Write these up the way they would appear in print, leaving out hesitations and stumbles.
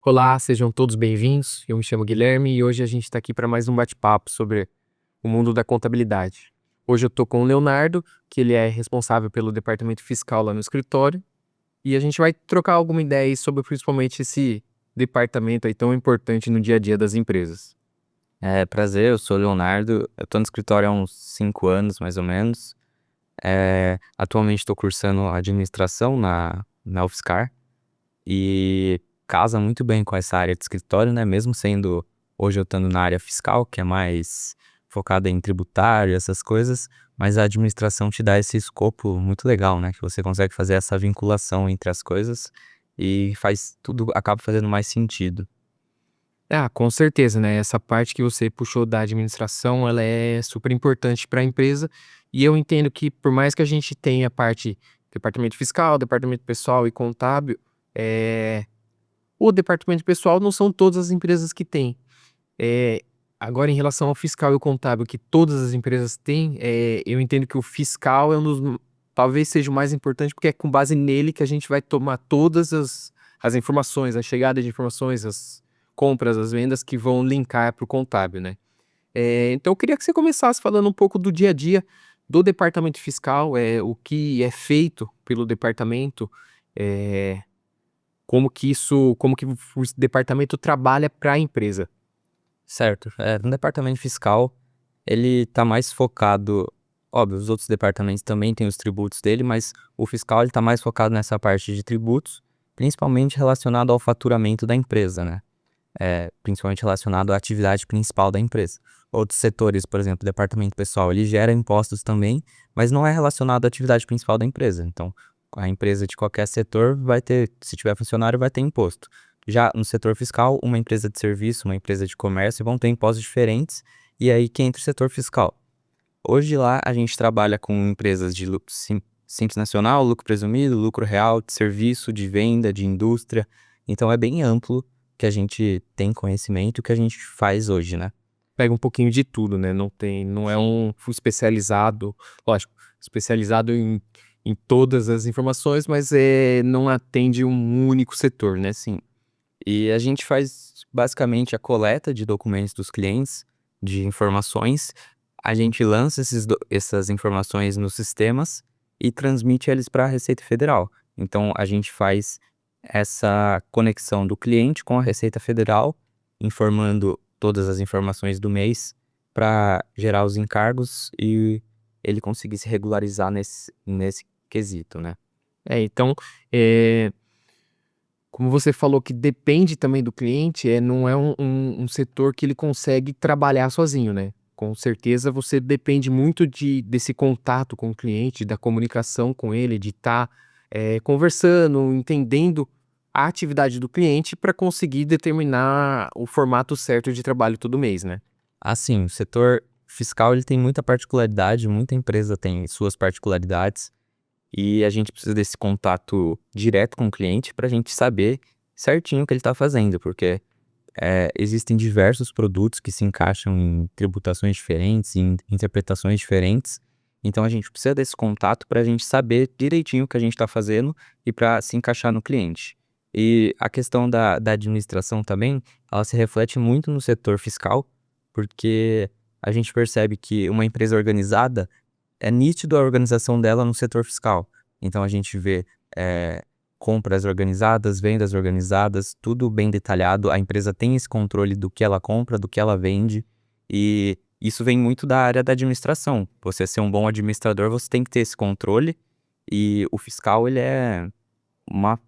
Olá, sejam todos bem-vindos. Eu me chamo Guilherme e hoje a gente está aqui para mais um bate-papo sobre o mundo da contabilidade. Hoje eu estou com o Leonardo, que ele é responsável pelo departamento fiscal lá no escritório, e a gente vai trocar alguma ideia aí sobre principalmente esse departamento aí tão importante no dia a dia das empresas. Prazer, eu sou o Leonardo, eu tô no escritório há uns 5 anos, mais ou menos. Atualmente estou cursando administração na UFSCar e casa muito bem com essa área de escritório, né? Mesmo sendo hoje eu estando na área fiscal, que é mais focada em tributário, essas coisas, mas a administração te dá esse escopo muito legal, né? Que você consegue fazer essa vinculação entre as coisas e faz tudo acaba fazendo mais sentido. Ah, com certeza, né? Essa parte que você puxou da administração, ela é super importante para a empresa. E eu entendo que por mais que a gente tenha a parte departamento fiscal, departamento pessoal e contábil, é, o departamento pessoal não são todas as empresas que têm. Eh, Agora em relação ao fiscal e o contábil que todas as empresas têm, eu entendo que o fiscal é um dos talvez seja o mais importante, porque é com base nele que a gente vai tomar todas as informações, a chegada de informações, as compras, as vendas que vão linkar para o contábil, né. Então eu queria que você começasse falando um pouco do dia a dia do departamento fiscal, o que é feito pelo departamento, eh, como que o departamento trabalha para a empresa. Certo. No departamento fiscal, ele tá mais focado, óbvio, os outros departamentos também têm os tributos dele, mas o fiscal ele tá mais focado nessa parte de tributos, principalmente relacionado ao faturamento da empresa, né? Principalmente relacionado à atividade principal da empresa. Outros setores, por exemplo, o departamento pessoal, ele gera impostos também, mas não é relacionado à atividade principal da empresa. Então, a empresa de qualquer setor vai ter, se tiver funcionário, vai ter imposto. Já no setor fiscal, uma empresa de serviço, uma empresa de comércio vão ter impostos diferentes, e aí que entra o setor fiscal. Hoje lá a gente trabalha com empresas de lucro simples nacional, lucro presumido, lucro real, de serviço, de venda, de indústria. Então é bem amplo que a gente tem conhecimento e o que a gente faz hoje, né? Pega um pouquinho de tudo, né, não é um especializado, lógico, especializado em todas as informações, mas, não atende um único setor, né. Sim. E a gente faz basicamente a coleta de documentos dos clientes, de informações. A gente lança essas informações nos sistemas e transmite eles para a Receita Federal. Então a gente faz essa conexão do cliente com a Receita Federal, informando todas as informações do mês para gerar os encargos e ele conseguir se regularizar nesse quesito, né? Então, eh, como você falou que depende também do cliente, não é um setor que ele consegue trabalhar sozinho, né. Com certeza você depende muito desse contato com o cliente, da comunicação com ele, de estar, conversando, entendendo a atividade do cliente para conseguir determinar o formato certo de trabalho todo mês, né. Assim, o setor fiscal ele tem muita particularidade, muita empresa tem suas particularidades e a gente precisa desse contato direto com o cliente para a gente saber certinho o que ele está fazendo, porque existem diversos produtos que se encaixam em tributações diferentes, em interpretações diferentes. Então a gente precisa desse contato para a gente saber direitinho o que a gente está fazendo e para se encaixar no cliente. E a questão da administração também, ela se reflete muito no setor fiscal, porque a gente percebe que uma empresa organizada é nítido a organização dela no setor fiscal. Então a gente vê, compras organizadas, vendas organizadas, tudo bem detalhado. A empresa tem esse controle do que ela compra, do que ela vende, e isso vem muito da área da administração. Você ser um bom administrador, você tem que ter esse controle, e o fiscal ele é uma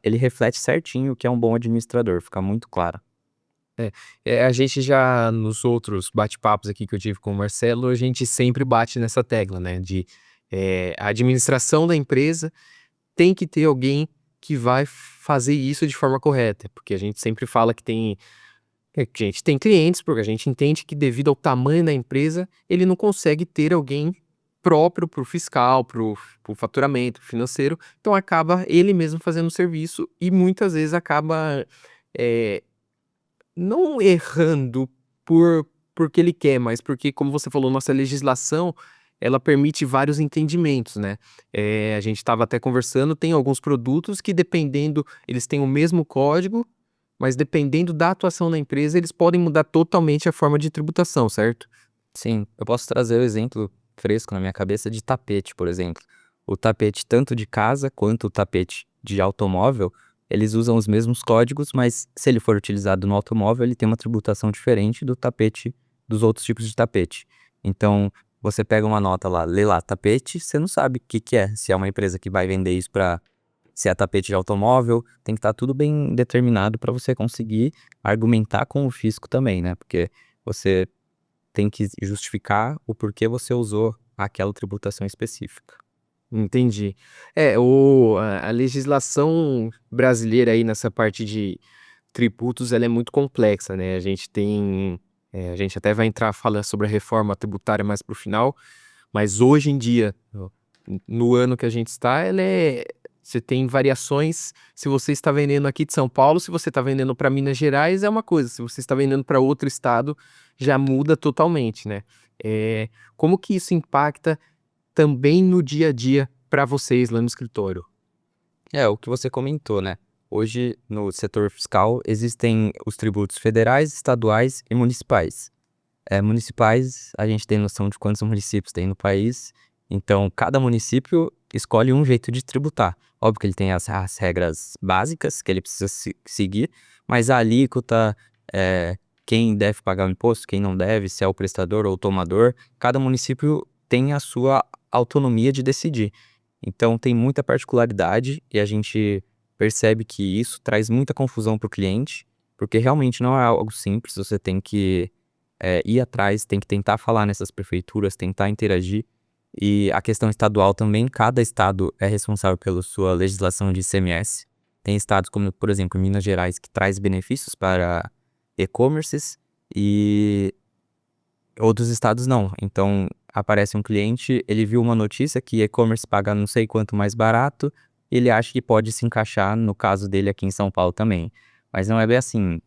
ele reflete certinho o que é um bom administrador, fica muito claro. É, a gente já nos outros bate-papos aqui que eu tive com o Marcelo, a gente sempre bate nessa tecla, né, a administração da empresa tem que ter alguém que vai fazer isso de forma correta, porque a gente sempre fala que a gente tem clientes, porque a gente entende que devido ao tamanho da empresa, ele não consegue ter alguém próprio para o fiscal, para o faturamento financeiro, então acaba ele mesmo fazendo o serviço e muitas vezes acaba, eh, não errando porque ele quer, mas porque, como você falou, nossa legislação, ela permite vários entendimentos, né. A gente estava até conversando, tem alguns produtos que dependendo eles têm o mesmo código, mas dependendo da atuação da empresa, eles podem mudar totalmente a forma de tributação, certo? Sim, eu posso trazer o exemplo fresco na minha cabeça de tapete, por exemplo. O tapete tanto de casa quanto o tapete de automóvel, eles usam os mesmos códigos, mas se ele for utilizado no automóvel, ele tem uma tributação diferente do tapete dos outros tipos de tapete. Então, você pega uma nota lá, lê lá tapete, você não sabe o que que é. Se é uma empresa que vai vender isso para, se é tapete de automóvel, tem que estar tudo bem determinado para você conseguir argumentar com o fisco também, né? Porque você tem que justificar o porquê você usou aquela tributação específica. Entendi. A legislação brasileira aí nessa parte de tributos, ela é muito complexa, né? A gente até vai entrar falando sobre a reforma tributária mais para o final, mas hoje em dia, no ano que a gente está, você tem variações. Se você está vendendo aqui de São Paulo, se você está vendendo para Minas Gerais, é uma coisa. Se você está vendendo para outro estado, já muda totalmente, né? Como que isso impacta também no dia a dia para vocês lá no escritório? É, o que você comentou, né? Hoje, no setor fiscal, existem os tributos federais, estaduais e municipais. Municipais, a gente tem noção de quantos municípios tem no país, então cada município escolhe um jeito de tributar. Óbvio que ele tem as regras básicas que ele precisa seguir, mas a alíquota, é, quem deve pagar o imposto, quem não deve, se é o prestador ou o tomador, cada município tem a sua autonomia de decidir. Então tem muita particularidade e a gente percebe que isso traz muita confusão para o cliente, porque realmente não é algo simples, você tem que ir atrás, tem que tentar falar nessas prefeituras, tentar interagir. E a questão estadual também, cada estado é responsável pela sua legislação de ICMS. Tem estados como, por exemplo, Minas Gerais, que traz benefícios para e-commerces e outros estados não. Então, aparece um cliente, ele viu uma notícia que e-commerce paga não sei quanto mais barato, ele acha que pode se encaixar no caso dele aqui em São Paulo também. Mas não é bem assim.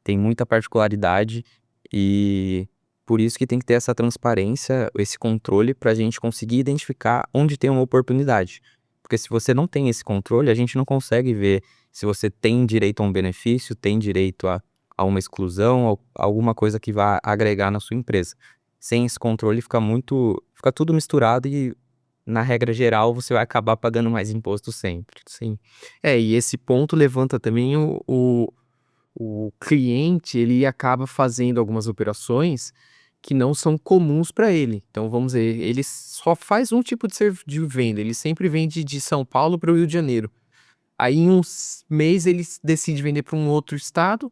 Tem muita particularidade e por isso que tem que ter essa transparência, esse controle para a gente conseguir identificar onde tem uma oportunidade. Porque se você não tem esse controle, a gente não consegue ver se você tem direito a um benefício, tem direito a uma exclusão, ou alguma coisa que vá agregar na sua empresa. Sem esse controle fica tudo misturado e na regra geral você vai acabar pagando mais imposto sempre. Sim. E esse ponto levanta também o cliente, ele acaba fazendo algumas operações que não são comuns para ele. Então, vamos dizer, ele só faz um tipo de venda, ele sempre vende de São Paulo para o Rio de Janeiro. Aí, em uns mês, ele decide vender para um outro estado,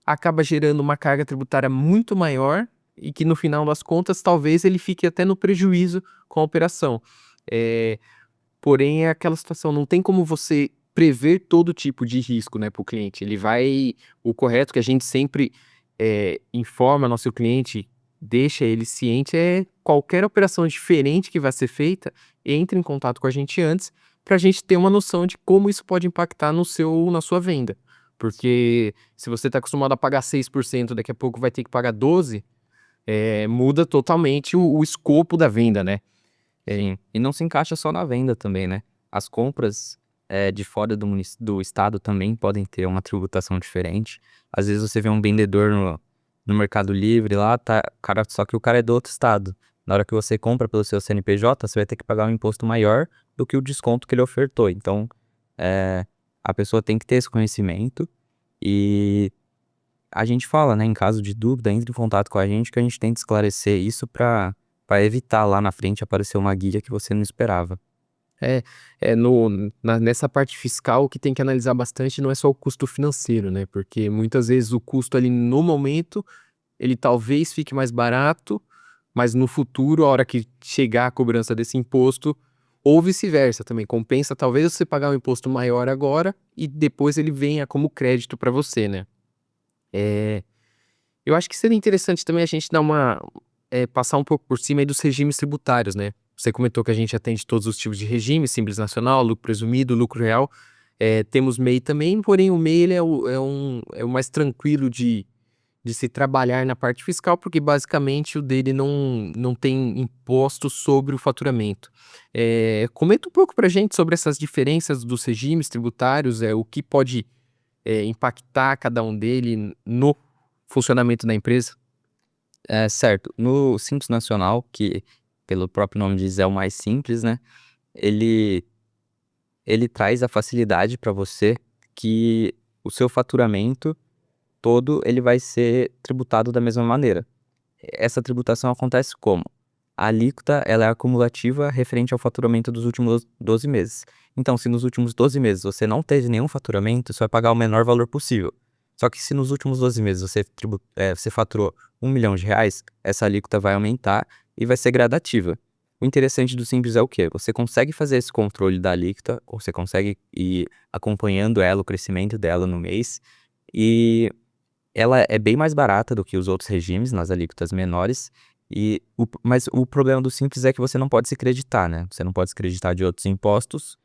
acaba gerando uma carga tributária muito maior e que, no final das contas, talvez ele fique até no prejuízo com a operação. Eh, Porém, é aquela situação, não tem como você prever todo tipo de risco, né, para o cliente. O correto que a gente sempre, informa nosso cliente, deixa ele ciente, é qualquer operação diferente que vai ser feita, entre em contato com a gente antes, para a gente ter uma noção de como isso pode impactar na sua venda. Porque se você está acostumado a pagar 6%, daqui a pouco vai ter que pagar 12%, muda totalmente o escopo da venda, né. Sim, e não se encaixa só na venda também, né. As compras, de fora do estado também podem ter uma tributação diferente. Às vezes você vê um vendedor no Mercado Livre lá, só que o cara é do outro estado. Na hora que você compra pelo seu CNPJ, você vai ter que pagar um imposto maior do que o desconto que ele ofertou. Então, eh, a pessoa tem que ter esse conhecimento e a gente fala, né, em caso de dúvida, entre em contato com a gente que a gente tenta esclarecer isso para evitar lá na frente aparecer uma guia que você não esperava. É, é no na nessa parte fiscal, o que tem que analisar bastante não é só o custo financeiro, né, porque muitas vezes o custo ali no momento, ele talvez fique mais barato, mas no futuro, a hora que chegar a cobrança desse imposto, ou vice-versa também, compensa talvez você pagar um imposto maior agora e depois ele venha como crédito para você, né. Eh Eu acho que seria interessante também a gente passar um pouco por cima aí dos regimes tributários, né. Você comentou que a gente atende todos os tipos de regime, Simples Nacional, Lucro Presumido, Lucro Real. Temos MEI também, porém o MEI ele é o mais tranquilo de se trabalhar na parte fiscal, porque basicamente o dele não tem imposto sobre o faturamento. Comenta um pouco pra gente sobre essas diferenças dos regimes tributários, o que pode impactar cada um dele no funcionamento da empresa? É certo. No Simples Nacional, que pelo próprio nome diz é o mais simples, né? Ele, ele traz a facilidade para você que o seu faturamento todo ele vai ser tributado da mesma maneira. Essa tributação acontece como? A alíquota ela é acumulativa referente ao faturamento dos últimos 12 meses. Então, se nos últimos 12 meses você não teve nenhum faturamento, você vai pagar o menor valor possível. Só que se nos últimos 12 meses você faturou R$ 1 milhão, essa alíquota vai aumentar e vai ser gradativa. O interessante do Simples é o quê? Você consegue fazer esse controle da alíquota, ou você consegue ir acompanhando ela, o crescimento dela no mês, e ela é bem mais barata do que os outros regimes nas alíquotas menores, mas o problema do Simples é que você não pode se creditar, né? Você não pode se creditar de outros impostos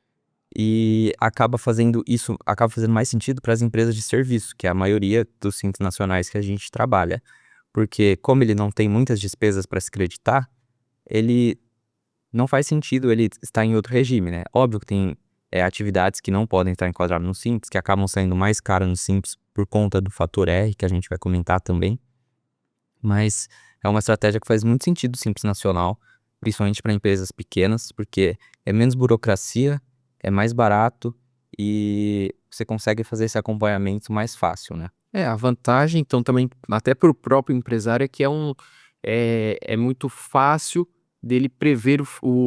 e acaba fazendo mais sentido para as empresas de serviço, que é a maioria dos Simples nacionais que a gente trabalha. Porque como ele não tem muitas despesas para se creditar, ele não faz sentido ele estar em outro regime, né? Óbvio que tem atividades que não podem estar enquadradas no Simples, que acabam saindo mais caras no Simples por conta do fator R, que a gente vai comentar também. Mas é uma estratégia que faz muito sentido o Simples Nacional, principalmente para empresas pequenas, porque é menos burocracia, é mais barato e você consegue fazer esse acompanhamento mais fácil, né? A vantagem, então, também, até para o próprio empresário, é que é muito fácil dele prever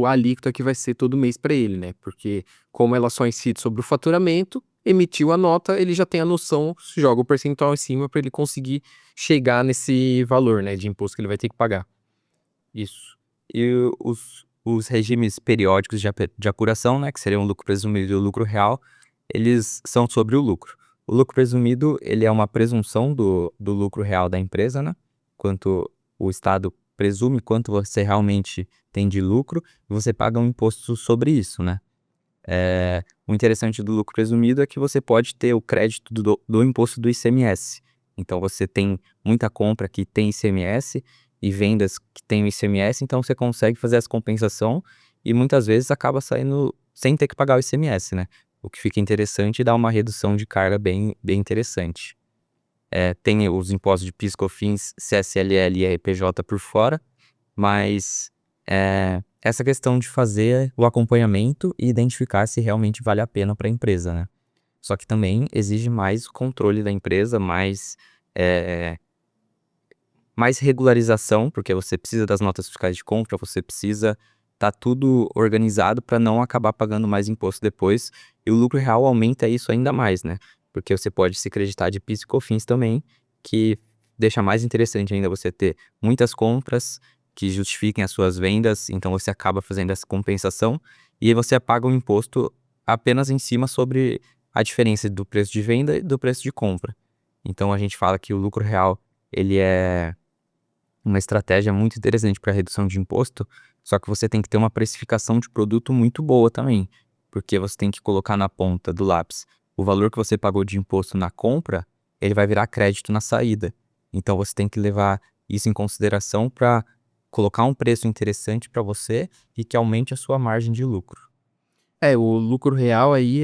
a alíquota que vai ser todo mês para ele, né? Porque, como ela só incide sobre o faturamento, emitiu a nota, ele já tem a noção, joga o percentual em cima para ele conseguir chegar nesse valor, né, de imposto que ele vai ter que pagar. Isso. E os regimes periódicos de apuração, né, que seriam o lucro presumido e o lucro real, eles são sobre o lucro. O lucro presumido, ele é uma presunção do lucro real da empresa, né? Quanto o Estado presume quanto você realmente tem de lucro, e você paga um imposto sobre isso, né? O interessante do lucro presumido é que você pode ter o crédito do imposto do ICMS. Então, você tem muita compra que tem ICMS e vendas que tem o ICMS, então você consegue fazer essa compensação e muitas vezes acaba saindo sem ter que pagar o ICMS, né? O que fica interessante e dá uma redução de carga bem, bem interessante. Tem os impostos de PIS, COFINS, CSLL e RPJ por fora, mas essa questão de fazer o acompanhamento e identificar se realmente vale a pena para a empresa, né? Só que também exige mais controle da empresa, mais regularização, porque você precisa das notas fiscais de compra, você precisa tá tudo organizado para não acabar pagando mais imposto depois, e o lucro real aumenta isso ainda mais, né? Porque você pode se creditar de PIS e COFINS também, que deixa mais interessante ainda você ter muitas compras que justifiquem as suas vendas, então você acaba fazendo essa compensação e aí você paga um imposto apenas em cima sobre a diferença do preço de venda e do preço de compra. Então a gente fala que o lucro real ele é uma estratégia muito interessante para redução de imposto, só que você tem que ter uma precificação de produto muito boa também, porque você tem que colocar na ponta do lápis o valor que você pagou de imposto na compra, ele vai virar crédito na saída. Então você tem que levar isso em consideração para colocar um preço interessante para você e que aumente a sua margem de lucro. O lucro real aí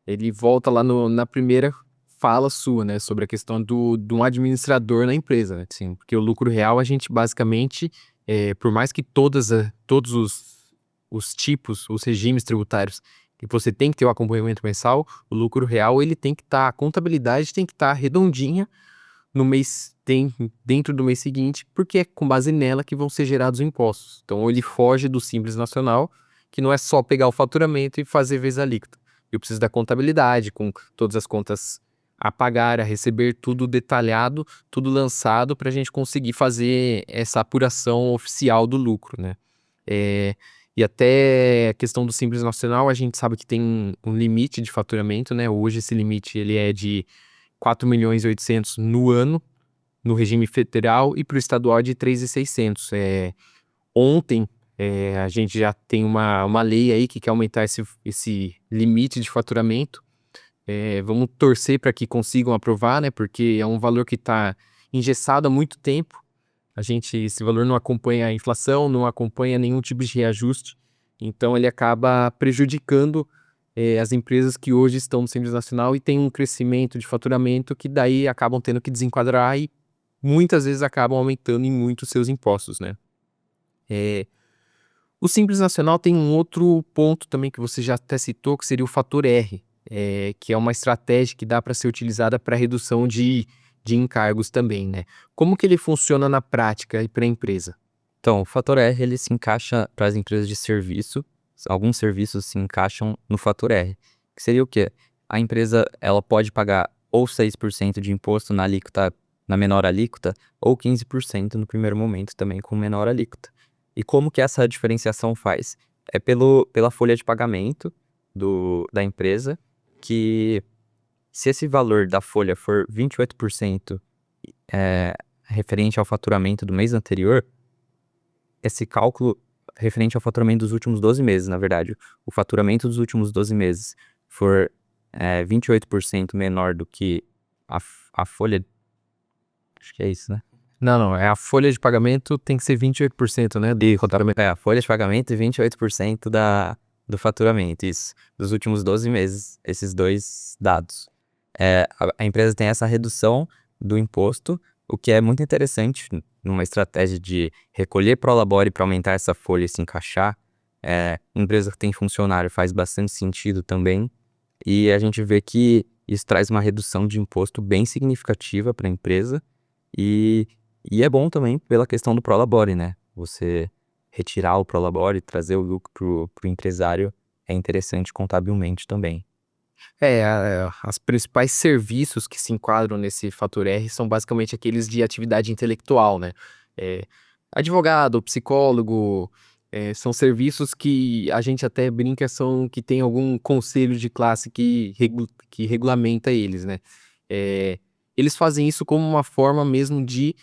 ele volta lá na primeira fala sua, né, sobre a questão de um administrador na empresa, né, assim, porque o lucro real a gente basicamente, por mais que todos os tipos, os regimes tributários, que você tem que ter o acompanhamento mensal, o lucro real ele tem que estar, a contabilidade tem que estar redondinha no mês, dentro do mês seguinte, porque é com base nela que vão ser gerados os impostos. Então ele foge do Simples Nacional, que não é só pegar o faturamento e fazer vezes a alíquota. Eu preciso da contabilidade, com todas as contas a pagar, a receber, tudo detalhado, tudo lançado para a gente conseguir fazer essa apuração oficial do lucro, né? É, e até a questão do Simples Nacional, a gente sabe que tem um limite de faturamento, né? Hoje esse limite ele é de 4.800.000 no ano, no regime federal, e para o estadual de 3.600. Ontem, a gente já tem uma lei aí que quer aumentar esse limite de faturamento. Vamos torcer para que consigam aprovar, né? Porque é um valor que está engessado há muito tempo. Esse valor não acompanha a inflação, não acompanha nenhum tipo de reajuste. Então ele acaba prejudicando as empresas que hoje estão no Simples Nacional e têm um crescimento de faturamento que daí acabam tendo que desenquadrar e muitas vezes acabam aumentando em muito seus impostos, né? O Simples Nacional tem um outro ponto também que você já até citou, que seria o fator R, que é uma estratégia que dá para ser utilizada para redução de encargos também, né? Como que ele funciona na prática e para a empresa? Então, o fator R, ele se encaixa para as empresas de serviço, alguns serviços se encaixam no fator R, que seria o quê? A empresa, ela pode pagar ou 6% de imposto na alíquota, na menor alíquota, ou 15% no primeiro momento também com menor alíquota. E como que essa diferenciação faz? É pela folha de pagamento da empresa, que se esse valor da folha for 28% referente ao faturamento do mês anterior, esse cálculo referente ao faturamento dos últimos 12 meses, na verdade, o faturamento dos últimos 12 meses for 28% menor do que a folha, acho que é isso, né? Não, é a folha de pagamento tem que ser 28%, né? Do faturamento. A folha de pagamento e 28% do faturamento, isso, dos últimos 12 meses, esses dois dados. A empresa tem essa redução do imposto, o que é muito interessante numa estratégia de recolher prolabore para aumentar essa folha e se encaixar. Empresa que tem funcionário faz bastante sentido também, e a gente vê que isso traz uma redução de imposto bem significativa para a empresa, e é bom também pela questão do prolabore, né? Você retirar o prolabore, trazer o lucro pro empresário é interessante contabilmente também. As principais serviços que se enquadram nesse fator R são basicamente aqueles de atividade intelectual, né? É, advogado, psicólogo, são serviços que a gente até brinca são que tem algum conselho de classe que regulamenta eles, né? Eles fazem isso como uma forma mesmo de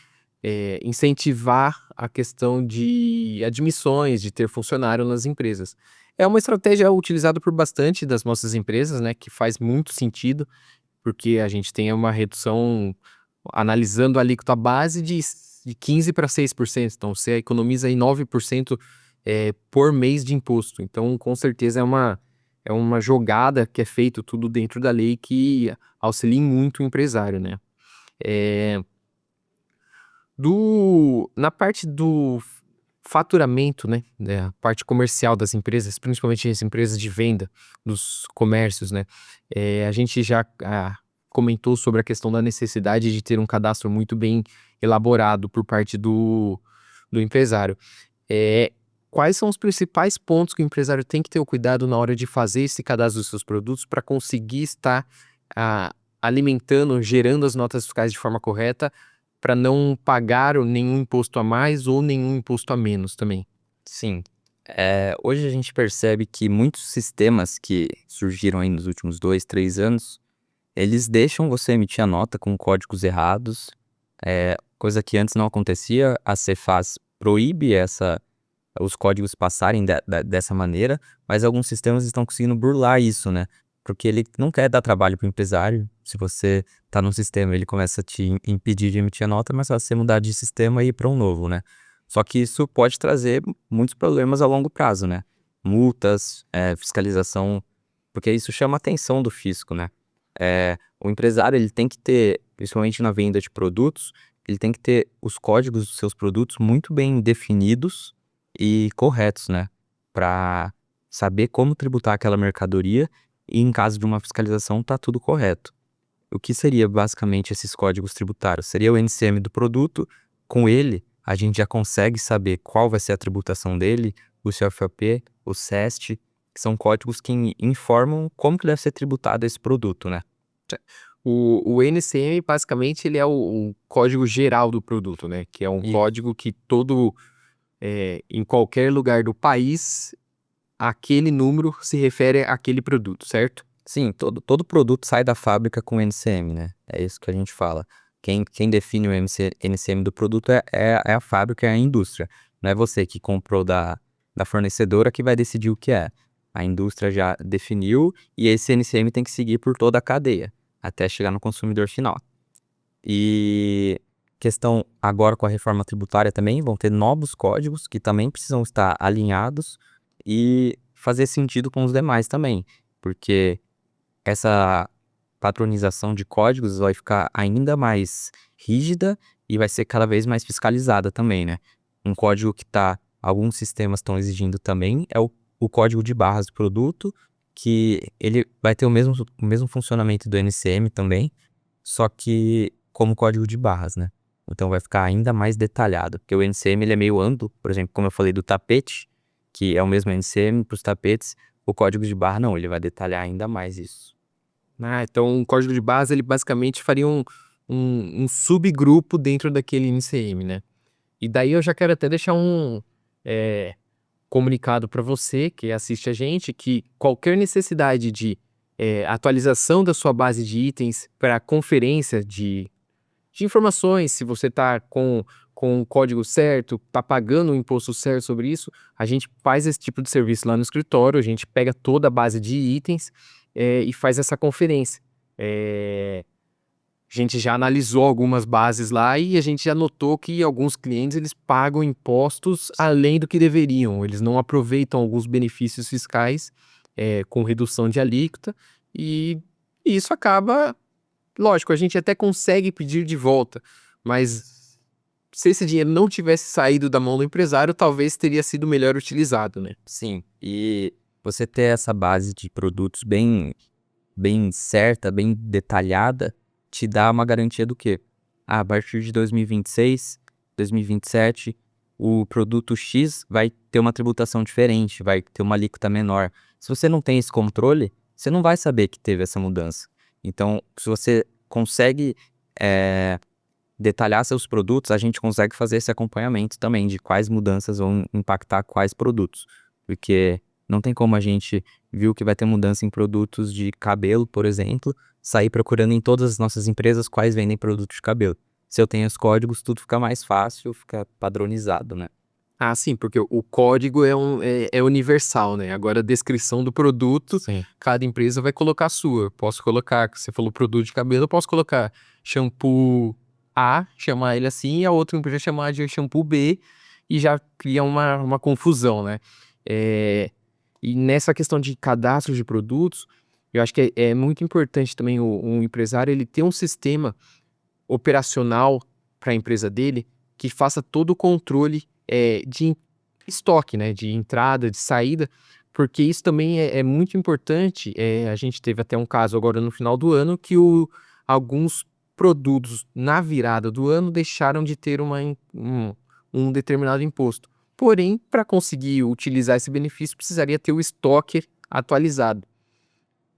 incentivar a questão de admissões, de ter funcionário nas empresas. É uma estratégia utilizada por bastante das nossas empresas, né, que faz muito sentido, porque a gente tem uma redução, analisando a alíquota base de 15 para 6%, então você economiza aí 9% por mês de imposto. Então, com certeza é uma jogada que é feito tudo dentro da lei que auxilia muito o empresário, né. Eh Na parte do faturamento, né, a parte comercial das empresas, principalmente as empresas de venda, dos comércios, né, a gente já, comentou sobre a questão da necessidade de ter um cadastro muito bem elaborado por parte do empresário. Eh, Quais são os principais pontos que o empresário tem que ter o cuidado na hora de fazer esse cadastro dos seus produtos para conseguir estar, alimentando, gerando as notas fiscais de forma correta, para não pagar nenhum imposto a mais ou nenhum imposto a menos também? Sim, hoje a gente percebe que muitos sistemas que surgiram aí nos últimos 2, 3 anos, eles deixam você emitir a nota com códigos errados, coisa que antes não acontecia. A Cefaz proíbe os códigos passarem dessa maneira, mas alguns sistemas estão conseguindo burlar isso, né? Porque ele não quer dar trabalho para o empresário. Se você tá num sistema, ele começa a te impedir de emitir a nota, mas só você mudar de sistema e ir para um novo, né? Só que isso pode trazer muitos problemas a longo prazo, né? Multas, fiscalização, porque isso chama a atenção do fisco, né? O empresário, ele tem que ter, principalmente na venda de produtos, ele tem que ter os códigos dos seus produtos muito bem definidos e corretos, né? Para saber como tributar aquela mercadoria e, em caso de uma fiscalização, tá tudo correto. O que seria basicamente esses códigos tributários? Seria o NCM do produto. Com ele, a gente já consegue saber qual vai ser a tributação dele, o CFOP, o SEST, que são códigos que informam como que deve ser tributado esse produto, né? O NCM, basicamente, ele é o código geral do produto, né? Que é um E código que em qualquer lugar do país, aquele número se refere àquele produto, certo? sim, todo produto sai da fábrica com NCM, né? É isso que a gente fala. Quem define o NCM do produto é a fábrica, é a indústria. Não é você que comprou da fornecedora que vai decidir o que é. A indústria já definiu e esse NCM tem que seguir por toda a cadeia, até chegar no consumidor final. E questão agora com a reforma tributária também, vão ter novos códigos que também precisam estar alinhados e fazer sentido com os demais também. porque essa padronização de códigos vai ficar ainda mais rígida e vai ser cada vez mais fiscalizada também, né? Um código que alguns sistemas estão exigindo também é o código de barras do produto, que ele vai ter o mesmo funcionamento do NCM também, só que como código de barras, né? Então vai ficar ainda mais detalhado, porque o NCM ele é meio amplo, por exemplo, como eu falei do tapete, que é o mesmo NCM para os tapetes, o código de barra não, ele vai detalhar ainda mais isso. Ah, então o código de base ele basicamente faria um subgrupo dentro daquele NCM, né? E daí eu já quero até deixar um comunicado para você que assiste a gente que qualquer necessidade de atualização da sua base de itens para conferência de informações, se você está com o código certo, está pagando o imposto certo sobre isso, a gente faz esse tipo de serviço lá no escritório, a gente pega toda a base de itens e faz essa conferência. A gente já analisou algumas bases lá e a gente já notou que alguns clientes eles pagam impostos além do que deveriam. Eles não aproveitam alguns benefícios fiscais com redução de alíquota e isso acaba, lógico, a gente até consegue pedir de volta, mas se esse dinheiro não tivesse saído da mão do empresário, talvez teria sido melhor utilizado, né? Sim, e você ter essa base de produtos bem certa, bem detalhada, te dá uma garantia do quê? A partir de 2026, 2027, o produto X vai ter uma tributação diferente, vai ter uma alíquota menor. Se você não tem esse controle, você não vai saber que teve essa mudança. Então, se você consegue detalhar seus produtos, a gente consegue fazer esse acompanhamento também de quais mudanças vão impactar quais produtos. Porque não tem como a gente viu que vai ter mudança em produtos de cabelo, por exemplo, sair procurando em todas as nossas empresas quais vendem produtos de cabelo. Se eu tenho os códigos, tudo fica mais fácil, fica padronizado, né? Ah, sim, porque o código é universal, né? Agora a descrição do produto, Sim. cada empresa vai colocar a sua. Posso colocar, você falou produto de cabelo, eu posso colocar shampoo A, chamar ele assim, e a outra empresa chamar de shampoo B, e já cria uma confusão, né? É, e nessa questão de cadastro de produtos, eu acho que é muito importante também o empresário ele ter um sistema operacional para a empresa dele que faça todo o controle de estoque, né, de entrada, de saída, porque isso também é muito importante. A gente teve até um caso agora no final do ano que alguns produtos na virada do ano deixaram de ter um determinado imposto. Porém, para conseguir utilizar esse benefício, precisaria ter o estoque atualizado.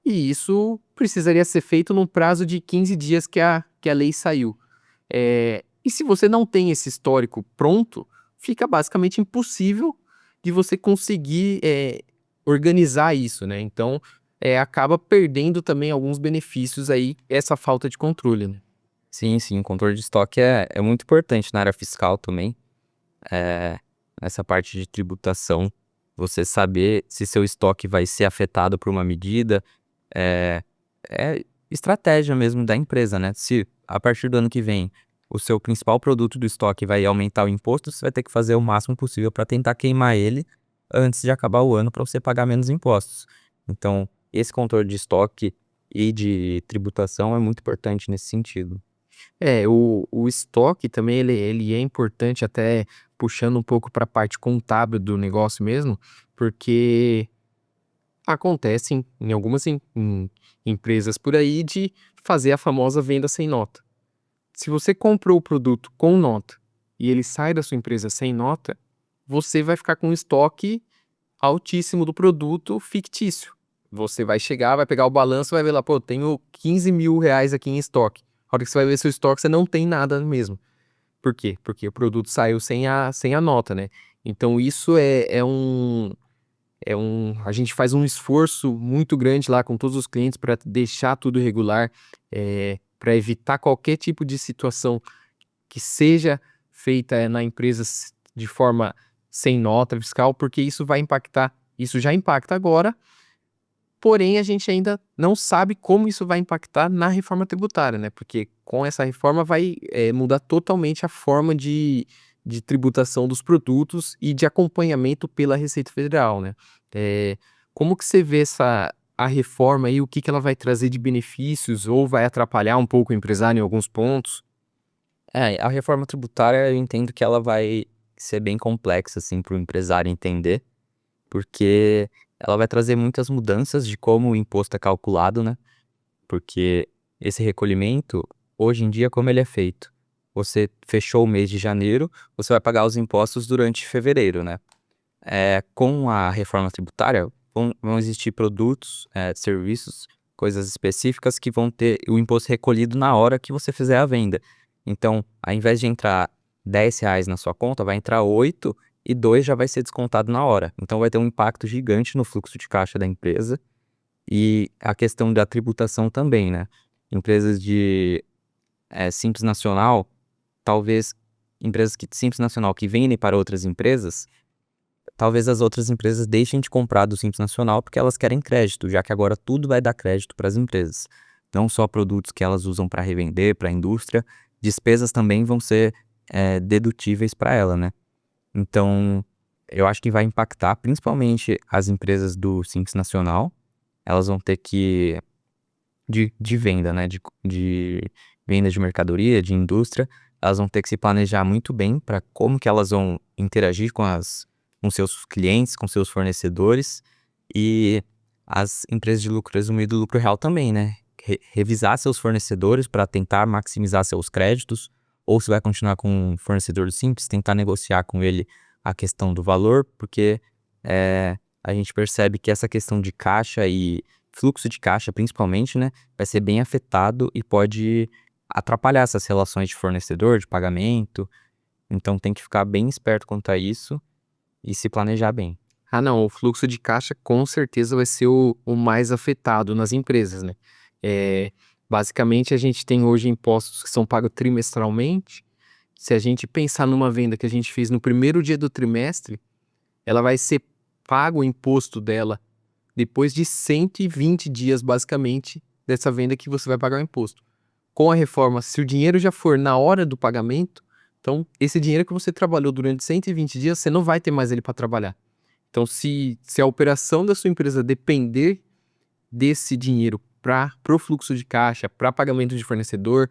E isso precisaria ser feito num prazo de 15 dias que a lei saiu. E se você não tem esse histórico pronto, fica basicamente impossível de você conseguir organizar isso, né? Então, acaba perdendo também alguns benefícios aí, essa falta de controle, né? Sim, sim, o controle de estoque é muito importante na área fiscal também. Essa parte de tributação, você saber se seu estoque vai ser afetado por uma medida, é, é estratégia mesmo da empresa, né? Se a partir do ano que vem o seu principal produto do estoque vai aumentar o imposto, você vai ter que fazer o máximo possível para tentar queimar ele antes de acabar o ano para você pagar menos impostos. Então, esse controle de estoque e de tributação é muito importante nesse sentido. O estoque também ele é importante até puxando um pouco para a parte contábil do negócio mesmo, porque acontecem em algumas empresas por aí de fazer a famosa venda sem nota. Se você comprou o produto com nota e ele sai da sua empresa sem nota, você vai ficar com um estoque altíssimo do produto fictício. Você vai chegar, vai pegar o balanço e vai ver lá, pô, eu tenho 15 mil reais aqui em estoque. A hora que você vai ver seu estoque, você não tem nada mesmo. Por quê? Porque o produto saiu sem a nota, né? Então isso a gente faz um esforço muito grande lá com todos os clientes para deixar tudo regular, para evitar qualquer tipo de situação que seja feita na empresa de forma sem nota fiscal, porque isso vai impactar, isso já impacta agora, porém a gente ainda não sabe como isso vai impactar na reforma tributária, né? Porque com essa reforma vai mudar totalmente a forma de tributação dos produtos e de acompanhamento pela Receita Federal, né? Como que você vê a reforma aí, o que que ela vai trazer de benefícios ou vai atrapalhar um pouco o empresário em alguns pontos? A reforma tributária eu entendo que ela vai ser bem complexa, assim, para o empresário entender, porque ela vai trazer muitas mudanças de como o imposto é calculado, né? Porque esse recolhimento, hoje em dia, como ele é feito? Você fechou o mês de janeiro, você vai pagar os impostos durante fevereiro, né? Com a reforma tributária, vão existir produtos, serviços, coisas específicas que vão ter o imposto recolhido na hora que você fizer a venda. Então, ao invés de entrar R$ 10 na sua conta, vai entrar 8 e 2 já vai ser descontado na hora. Então, vai ter um impacto gigante no fluxo de caixa da empresa e a questão da tributação também, né? Empresas de Simples Nacional, talvez empresas Simples Nacional que vendem para outras empresas, talvez as outras empresas deixem de comprar do Simples Nacional porque elas querem crédito, já que agora tudo vai dar crédito para as empresas. Não só produtos que elas usam para revender, para a indústria, despesas também vão ser dedutíveis para ela, né? Então, eu acho que vai impactar principalmente as empresas do Simples Nacional. Elas vão ter que, de venda, né? De venda de mercadoria, de indústria, elas vão ter que se planejar muito bem para como que elas vão interagir com seus clientes, com seus fornecedores e as empresas de lucro presumido, lucro real também, né? Revisar seus fornecedores para tentar maximizar seus créditos, ou se vai continuar com um fornecedor simples, tentar negociar com ele a questão do valor, porque a gente percebe que essa questão de caixa e fluxo de caixa, principalmente, né, vai ser bem afetado e pode atrapalhar essas relações de fornecedor, de pagamento. Então tem que ficar bem esperto quanto a isso e se planejar bem. Ah, não, o fluxo de caixa com certeza vai ser o mais afetado nas empresas, né? Eh, Basicamente, a gente tem hoje impostos que são pagos trimestralmente. Se a gente pensar numa venda que a gente fez no primeiro dia do trimestre, ela vai ser pago o imposto dela depois de 120 dias, basicamente, dessa venda que você vai pagar o imposto. Com a reforma, se o dinheiro já for na hora do pagamento, então esse dinheiro que você trabalhou durante 120 dias, você não vai ter mais ele para trabalhar. Então, se a operação da sua empresa depender desse dinheiro para o fluxo de caixa, para pagamento de fornecedor,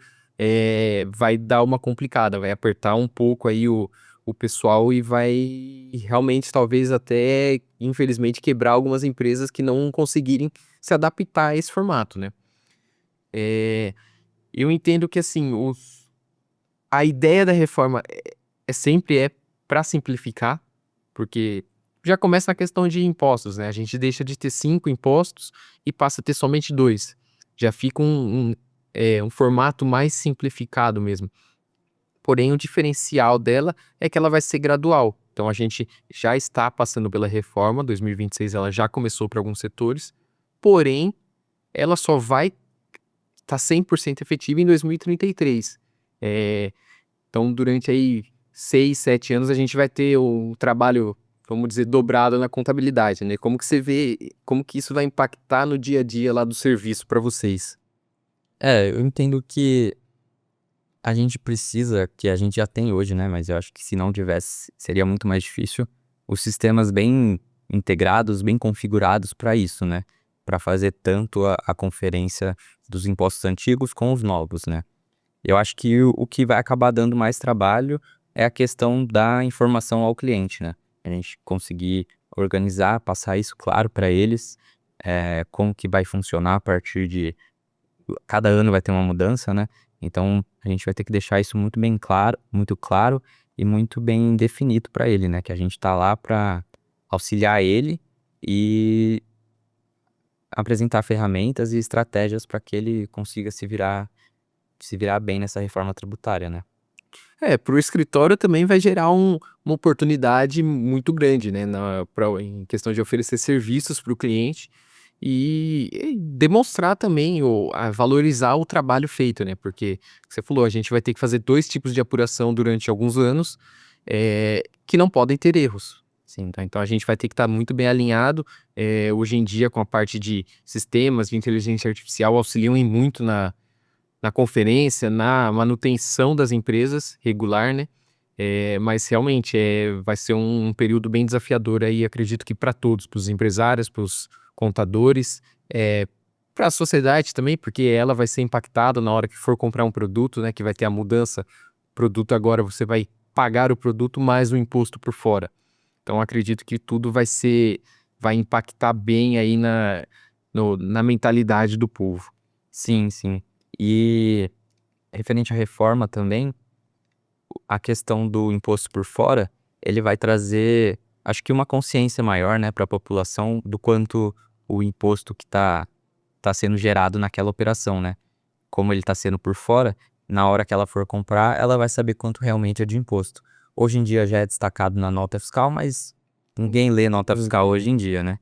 vai dar uma complicada, vai apertar um pouco aí o pessoal e vai realmente, talvez até, infelizmente, quebrar algumas empresas que não conseguirem se adaptar a esse formato, né? Eu entendo que, assim, a ideia da reforma sempre para simplificar, porque já começa a questão de impostos, né? A gente deixa de ter 5 impostos e passa a ter somente 2. Já fica um formato mais simplificado mesmo. Porém, o diferencial dela é que ela vai ser gradual. Então, a gente já está passando pela reforma, 2026 ela já começou para alguns setores, porém, ela só vai estar 100% efetiva em 2033. Eh, então, durante aí 6, 7 anos, a gente vai ter o trabalho, vamos dizer, dobrado na contabilidade, né? Como que você vê, como que isso vai impactar no dia a dia lá do serviço para vocês? Eu entendo que a gente precisa, que a gente já tem hoje, né, mas eu acho que se não tivesse, seria muito mais difícil, os sistemas bem integrados, bem configurados para isso, né, para fazer tanto a conferência dos impostos antigos com os novos, né. Eu acho que o que vai acabar dando mais trabalho é a questão da informação ao cliente, né, a gente conseguir organizar, passar isso claro para eles, como que vai funcionar a partir de cada ano vai ter uma mudança, né, então a gente vai ter que deixar isso muito claro e muito bem definido para ele, né, que a gente tá lá para auxiliar ele e apresentar ferramentas e estratégias para que ele consiga se virar bem nessa reforma tributária, né. Para o escritório também vai gerar uma oportunidade muito grande, né, em questão de oferecer serviços para o cliente e demonstrar também, valorizar o trabalho feito, né, porque você falou, a gente vai ter que fazer 2 tipos de apuração durante alguns anos, que não podem ter erros. Sim. Tá, então a gente vai ter que estar muito bem alinhado, hoje em dia com a parte de sistemas de inteligência artificial auxiliam em muito na conferência, na manutenção das empresas regular, né, mas realmente, vai ser um período bem desafiador aí, acredito que para todos, para os empresários, para os contadores, Para a sociedade também, porque ela vai ser impactada na hora que for comprar um produto, né, que vai ter a mudança. Produto agora você vai pagar o produto mais o imposto por fora. Então acredito que tudo vai impactar bem aí na mentalidade do povo. Sim, sim. E referente à reforma também, a questão do imposto por fora, ele vai trazer, acho que uma consciência maior, né, para a população do quanto o imposto que tá sendo gerado naquela operação, né. Como ele está sendo por fora, na hora que ela for comprar, ela vai saber quanto realmente é de imposto. Hoje em dia já é destacado na nota fiscal, mas ninguém lê nota fiscal hoje em dia, né.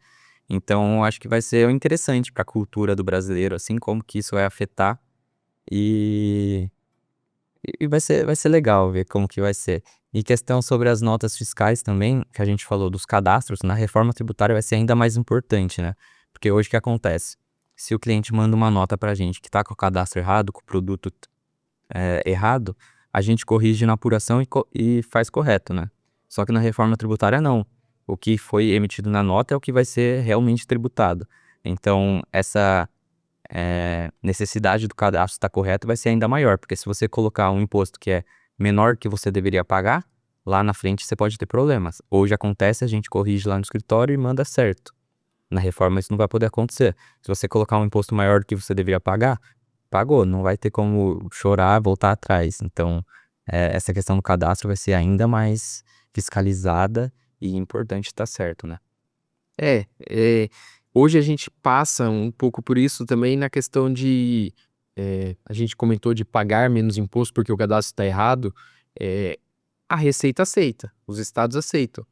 Então acho que vai ser interessante para a cultura do brasileiro, assim, como que isso vai afetar, e vai ser legal ver como que vai ser. E questão sobre as notas fiscais também, que a gente falou dos cadastros, na reforma tributária vai ser ainda mais importante, né. Porque hoje o que acontece? Se o cliente manda uma nota pra gente que tá com o cadastro errado, com o produto errado, a gente corrige na apuração e faz correto, né. Só que na reforma tributária não. O que foi emitido na nota é o que vai ser realmente tributado. Então essa necessidade do cadastro estar correto vai ser ainda maior, porque se você colocar um imposto que é menor que você deveria pagar, lá na frente você pode ter problemas. Hoje acontece, a gente corrige lá no escritório e manda certo. Na reforma isso não vai poder acontecer. Se você colocar um imposto maior do que você deveria pagar, pagou, não vai ter como chorar, voltar atrás. Então, essa questão do cadastro vai ser ainda mais fiscalizada e importante estar certo, né. É, hoje a gente passa um pouco por isso também na questão de, a gente comentou de pagar menos imposto porque o cadastro está errado, eh, a Receita aceita, os estados aceitam.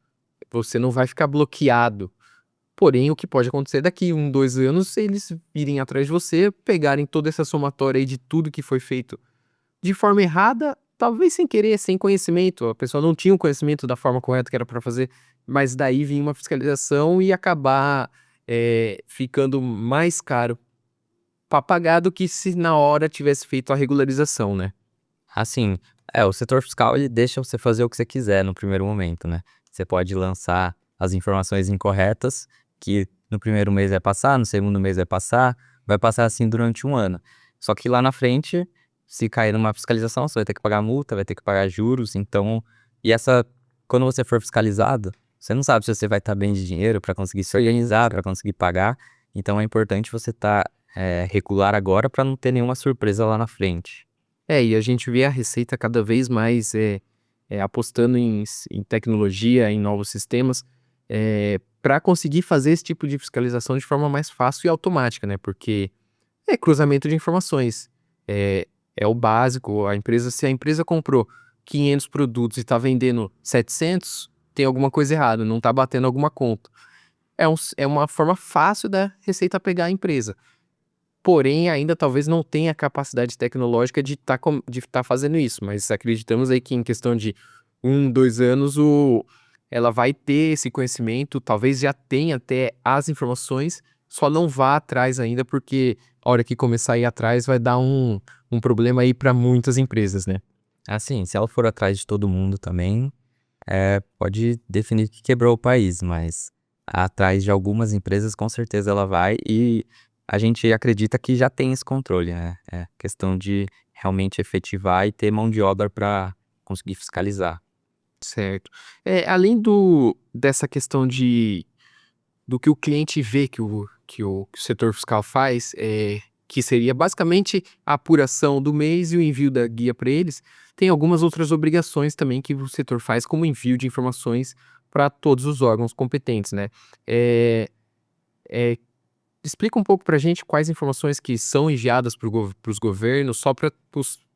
Você não vai ficar bloqueado. Porém, o que pode acontecer daqui 1, 2 anos, eles virem atrás de você, pegarem toda essa somatória aí de tudo que foi feito de forma errada, talvez sem querer, sem conhecimento, a pessoa não tinha o conhecimento da forma correta que era para fazer, mas daí vinha uma fiscalização e acabar, ficando mais caro para pagar do que se na hora tivesse feito a regularização, né. Assim, o setor fiscal ele deixa você fazer o que você quiser no primeiro momento, né. Você pode lançar as informações incorretas, que no primeiro mês vai passar, no segundo mês vai passar assim durante um ano. Só que lá na frente, se cair numa fiscalização, você vai ter que pagar multa, vai ter que pagar juros, então e essa quando você for fiscalizado, você não sabe se você vai estar bem de dinheiro para conseguir se organizar, para conseguir pagar, então é importante você estar, regular agora para não ter nenhuma surpresa lá na frente. É, e a gente vê a Receita cada vez mais, apostando em tecnologia, em novos sistemas, para conseguir fazer esse tipo de fiscalização de forma mais fácil e automática, né, porque é cruzamento de informações. É o básico, se a empresa comprou 500 produtos e está vendendo 700, tem alguma coisa errada, não está batendo alguma conta. É uma forma fácil da Receita pegar a empresa. Porém, ainda talvez não tenha a capacidade tecnológica de estar fazendo isso, mas acreditamos aí que em questão de 1, 2 anos ela vai ter esse conhecimento, talvez já tenha até as informações, só não vá atrás ainda, porque a hora que começar a ir atrás vai dar um problema aí para muitas empresas, né. Assim, se ela for atrás de todo mundo também, pode definir que quebrou o país, mas atrás de algumas empresas com certeza ela vai e a gente acredita que já tem esse controle, né. É questão de realmente efetivar e ter mão de obra para conseguir fiscalizar. Certo. Além dessa questão do que o cliente vê que o setor fiscal faz, que seria basicamente a apuração do mês e o envio da guia para eles, tem algumas outras obrigações também que o setor faz, como envio de informações para todos os órgãos competentes, né. Eh Explica um pouco para a gente quais informações que são enviadas para os governos, só para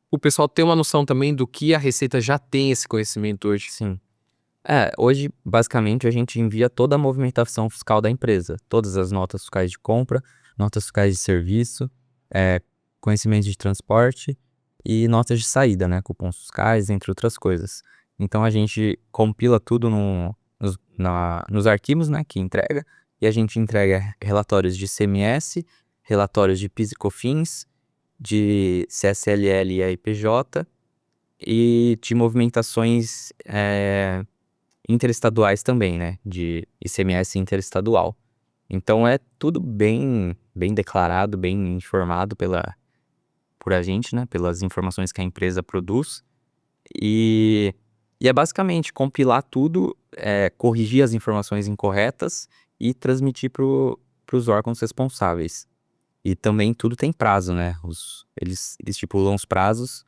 o pessoal ter uma noção também do que a Receita já tem esse conhecimento hoje. Sim. Hoje, basicamente, a gente envia toda a movimentação fiscal da empresa, todas as notas fiscais de compra, notas fiscais de serviço, conhecimentos de transporte e notas de saída, né, cupons fiscais, entre outras coisas. Então a gente compila tudo nos arquivos, né, que entrega, e a gente entrega relatórios de ICMS, relatórios de PIS e COFINS, de CSLL e AIPJ e de movimentações, interestaduais também, né, de ICMS interestadual. Então é tudo bem declarado, bem informado por a gente, né, pelas informações que a empresa produz. E e é basicamente compilar tudo, corrigir as informações incorretas e transmitir para os órgãos responsáveis. E também tudo tem prazo, né, eles estipulam os prazos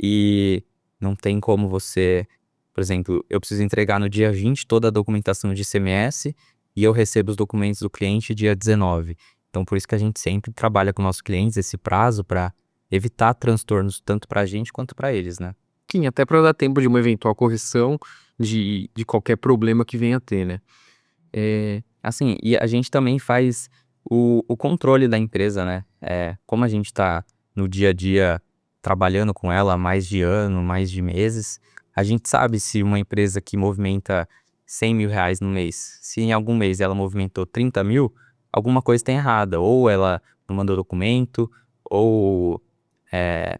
e não tem como você, por exemplo, eu preciso entregar no dia 20 toda a documentação de ICMS e eu recebo os documentos do cliente dia 19. Então por isso que a gente sempre trabalha com nossos clientes esse prazo para evitar transtornos tanto para a gente quanto para eles, né. Sim, até para dar tempo de uma eventual correção de qualquer problema que venha a ter, né. Assim, e a gente também faz o controle da empresa, né. Como a gente tá no dia a dia trabalhando com ela há mais de ano, mais de meses, a gente sabe se uma empresa que movimenta R$ 100.000 no mês, se em algum mês ela movimentou 30.000, alguma coisa tem errada, ou ela não mandou documento, ou, eh,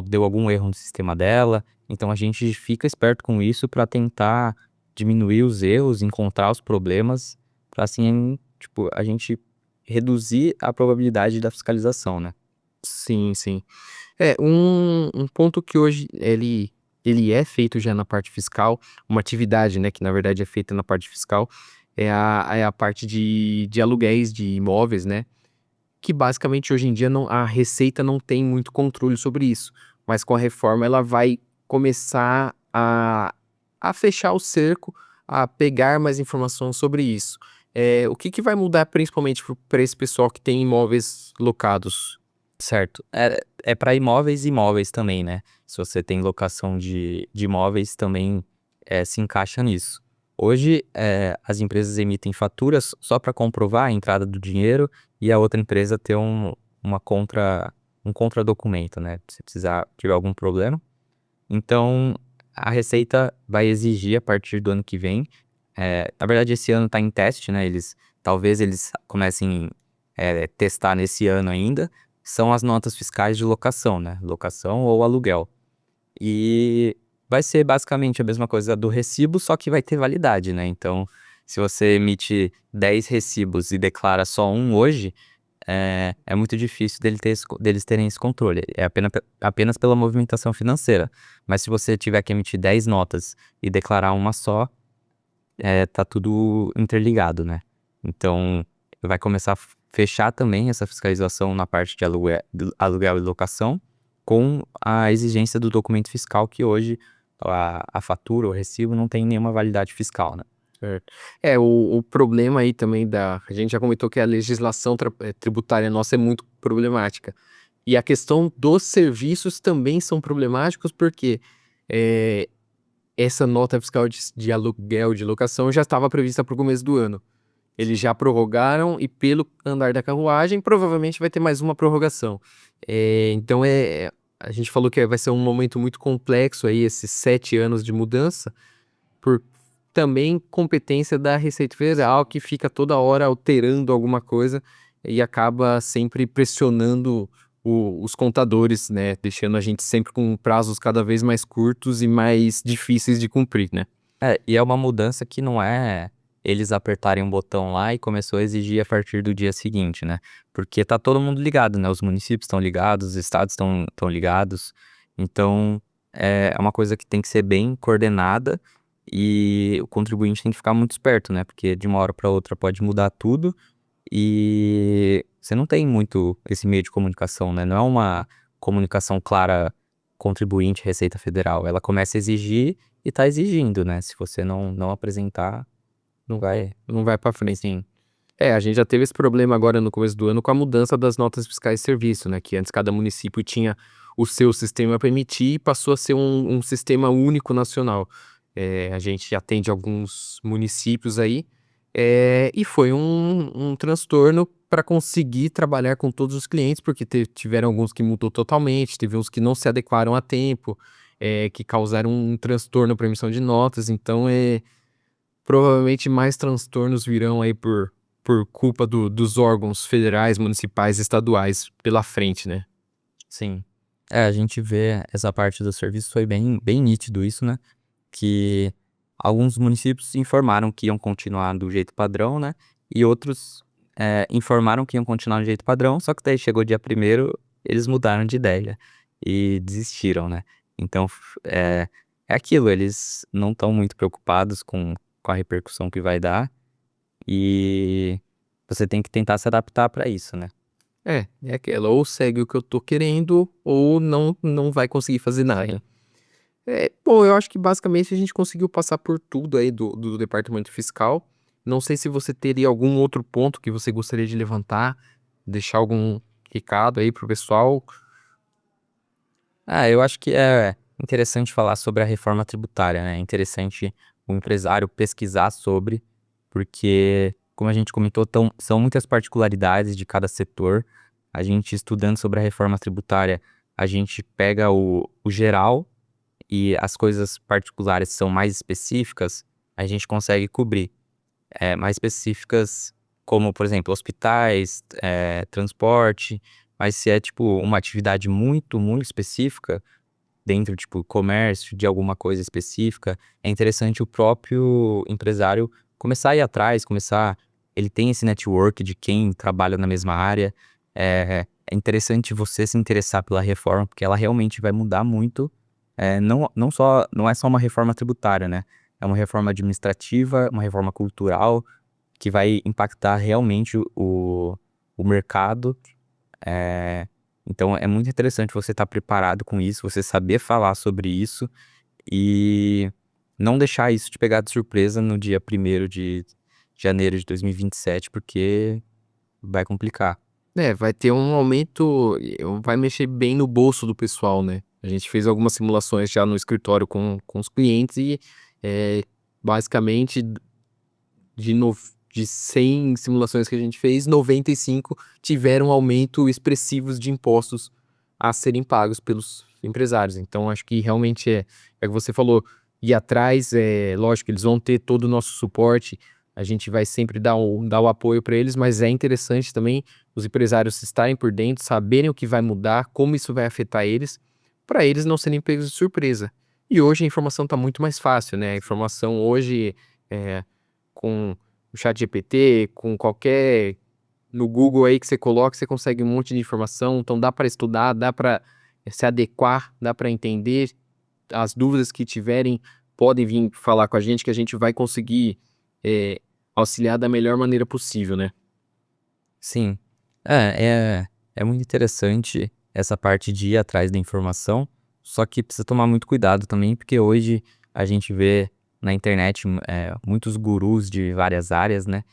deu algum erro no sistema dela. Então a gente fica esperto com isso para tentar diminuir os erros, encontrar os problemas pra assim, tipo, a gente reduzir a probabilidade da fiscalização, né. Sim, sim. Um ponto que hoje ele é feito já na parte fiscal, uma atividade, né, que na verdade é feita na parte fiscal, é a parte de aluguéis de imóveis, né, que basicamente hoje em dia não a Receita não tem muito controle sobre isso, mas com a reforma ela vai começar a fechar o cerco, a pegar mais informações sobre isso. O que que vai mudar principalmente para esse pessoal que tem imóveis locados? Certo. É pra imóveis e imóveis também, né. Se você tem locação de imóveis também, se encaixa nisso. Hoje, as empresas emitem faturas só para comprovar a entrada do dinheiro e a outra empresa ter uma um contradocumento, né, se tiver algum problema. Então, a Receita vai exigir a partir do ano que vem, na verdade esse ano está em teste, né, talvez eles comecem, testar nesse ano ainda, são as notas fiscais de locação, né, locação ou aluguel. E vai ser basicamente a mesma coisa do recibo, só que vai ter validade, né, então, se você emite 10 recibos e declara só um hoje, é muito difícil deles terem esse controle, é apenas pela movimentação financeira. Mas se você tiver que emitir 10 notas e declarar uma só, tá tudo interligado, né. Então, vai começar a fechar também essa fiscalização na parte de aluguel e locação, com a exigência do documento fiscal que hoje a fatura, o recibo não tem nenhuma validade fiscal, né. Certo. O problema aí também da a gente já comentou que a legislação tributária nossa é muito problemática. E a questão dos serviços também são problemáticos, porque, eh, essa nota fiscal de aluguel, de locação, já estava prevista para o começo do ano. Eles já prorrogaram e pelo andar da carruagem, provavelmente vai ter mais uma prorrogação. Então a gente falou que vai ser um momento muito complexo aí, esses 7 anos de mudança, por também competência da Receita Federal, que fica toda hora alterando alguma coisa e acaba sempre pressionando os contadores, né, deixando a gente sempre com prazos cada vez mais curtos e mais difíceis de cumprir, né. E é uma mudança que não é eles apertarem um botão lá e começou a exigir a partir do dia seguinte, né. Porque tá todo mundo ligado, né, os municípios estão ligados, os estados estão ligados. Então, é uma coisa que tem que ser bem coordenada e o contribuinte tem que ficar muito esperto, né, porque de uma hora para outra pode mudar tudo e você não tem muito esse meio de comunicação, né, não é uma comunicação clara contribuinte, Receita Federal. Ela começa a exigir e tá exigindo, né, se você não apresentar, não vai. Não vai para frente. Sim. A gente já teve esse problema agora no começo do ano com a mudança das notas fiscais de serviço, né, que antes cada município tinha o seu sistema para emitir e passou a ser um sistema único nacional. A gente atende alguns municípios aí, e foi um transtorno para conseguir trabalhar com todos os clientes, porque tiveram alguns que mudou totalmente, teve uns que não se adequaram a tempo, que causaram um transtorno para emissão de notas, então, provavelmente mais transtornos virão aí por culpa dos órgãos federais, municipais, estaduais pela frente, né. Sim. A gente vê essa parte do serviço, foi bem nítido isso, né, que alguns municípios informaram que iam continuar do jeito padrão, né, e outros informaram que iam continuar do jeito padrão, só que daí chegou o dia 1º, eles mudaram de ideia e desistiram, né. Então é aquilo, eles não estão muito preocupados com a repercussão que vai dar, e você tem que tentar se adaptar para isso, né. É aquela, ou segue o que eu tô querendo, ou não vai conseguir fazer nada. Bom, eu acho que basicamente a gente conseguiu passar por tudo aí do departamento fiscal. Não sei se você teria algum outro ponto que você gostaria de levantar, deixar algum recado aí pro pessoal. Eu acho que é interessante falar sobre a reforma tributária, né, é interessante o empresário pesquisar sobre, porque, como a gente comentou, são muitas particularidades de cada setor. A gente estudando sobre a reforma tributária, a gente pega o geral, e as coisas particulares são mais específicas, a gente consegue cobrir. Mais específicas, como, por exemplo, hospitais, transporte, mas se é, tipo, uma atividade muito, muito específica, dentro, tipo, comércio, de alguma coisa específica, é interessante o próprio empresário começar a ir atrás, ele tem esse network de quem trabalha na mesma área. É interessante você se interessar pela reforma, porque ela realmente vai mudar muito, não é só uma reforma tributária, né, é uma reforma administrativa, uma reforma cultural, que vai impactar realmente o mercado. Então é muito interessante você estar preparado com isso, você saber falar sobre isso e não deixar isso te pegar de surpresa no dia 1º de janeiro de 2027, porque vai complicar. Vai ter um aumento, vai mexer bem no bolso do pessoal, né. A gente fez algumas simulações já no escritório com os clientes e, basicamente de nov de 100 simulações que a gente fez, 95 tiveram aumento expressivos de impostos a serem pagos pelos empresários. Então acho que realmente é o que você falou, ir atrás, lógico, eles vão ter todo o nosso suporte, a gente vai sempre dar o apoio para eles, mas é interessante também os empresários estarem por dentro, saberem o que vai mudar, como isso vai afetar eles, para eles não serem pegos de surpresa. E hoje a informação está muito mais fácil, né, a informação hoje, eh, com o ChatGPT, com qualquer no Google aí que você coloca, você consegue um monte de informação, então dá para estudar, dá para se adequar, dá para entender. As dúvidas que tiverem podem vir falar com a gente que a gente vai conseguir, eh, auxiliar da melhor maneira possível, né. Sim. É muito interessante essa parte de ir atrás da informação, só que precisa tomar muito cuidado também, porque hoje a gente vê na internet, muitos gurus de várias áreas, né,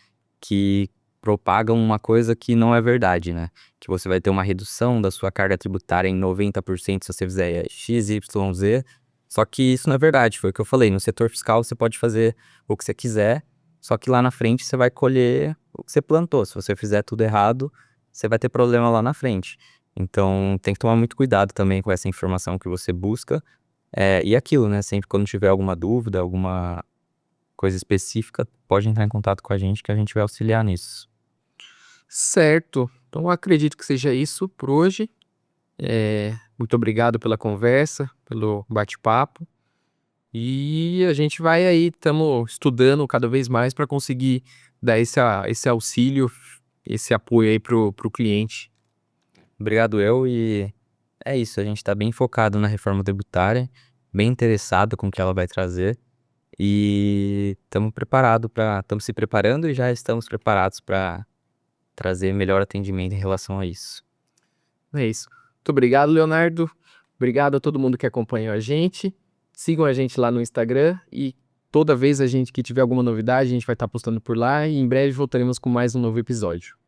que propagam uma coisa que não é verdade, né, que você vai ter uma redução da sua carga tributária em 90% se você fizer X, Y, Z, só que isso não é verdade, foi o que eu falei, no setor fiscal você pode fazer o que você quiser, só que lá na frente você vai colher o que você plantou. Se você fizer tudo errado, você vai ter problema lá na frente. Então tem que tomar muito cuidado também com essa informação que você busca. E aquilo, né, sempre quando tiver alguma dúvida, alguma coisa específica, pode entrar em contato com a gente que a gente vai auxiliar nisso. Certo, então eu acredito que seja isso por hoje. Muito obrigado pela conversa, pelo bate-papo. E a gente vai aí, estamos estudando cada vez mais para conseguir dar esse auxílio, esse apoio aí pro cliente. Obrigado eu, e é isso, a gente está bem focado na reforma tributária, bem interessado com o que ela vai trazer, e estamos se preparando e já estamos preparados para trazer melhor atendimento em relação a isso. É isso. Muito obrigado, Leonardo. Obrigado a todo mundo que acompanhou a gente. Sigam a gente lá no Instagram e toda vez a gente que tiver alguma novidade, a gente vai estar postando por lá e em breve voltaremos com mais um novo episódio.